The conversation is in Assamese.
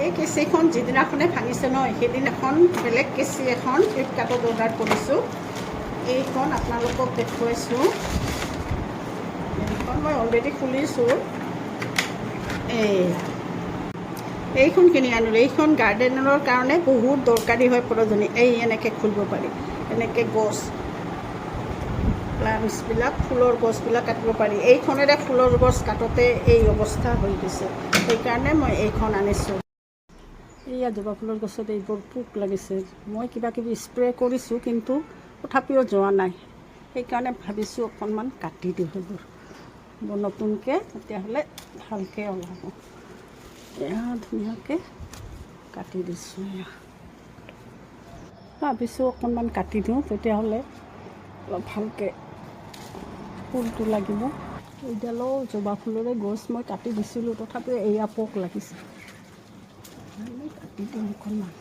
এই কেঁচিখন যিদিনাখনে ভাঙিছে নহয় সেইদিনাখন বেলেগ কেঁচি এখন ফ্লিপকাৰ্টত অৰ্ডাৰ কৰিছোঁ। এইখন আপোনালোকক দেখুৱাইছোঁ। এইখন মই অলৰেডি খুলিছোঁ। এইখন কিনি আনিলোঁ। এইখন গাৰ্ডেনৰ কাৰণে বহুত দৰকাৰী হয়, প্ৰয়োজনীয়। এই এনেকৈ খুলিব পাৰি, এনেকৈ গছ প্লাণ্টছবিলাক, ফুলৰ গছবিলাক কাটিব পাৰি। এইখনেৰে ফুলৰ গছ কাটোতে এই অৱস্থা হৈ গৈছে, সেইকাৰণে মই এইখন আনিছোঁ। এইয়া জবা ফুলৰ গছত এইবোৰ পোক লাগিছে। মই কিবা কিবি স্প্ৰে কৰিছোঁ, কিন্তু তথাপিও যোৱা নাই। সেইকাৰণে ভাবিছোঁ অকণমান কাটি দিওঁ সেইবোৰ নতুনকৈ, তেতিয়াহ'লে ভালকৈ ওলাব। এয়া ধুনীয়াকৈ কাটি দিছোঁ। এয়া ভাবিছোঁ অকণমান কাটি দিওঁ, তেতিয়াহ'লে অলপ ভালকৈ ফুলটো লাগিব। এইডালো জবা ফুলৰে গছ মই কাটি দিছিলোঁ, তথাপিও এয়া পোক লাগিছে। কাটি দিওঁ অকণমান।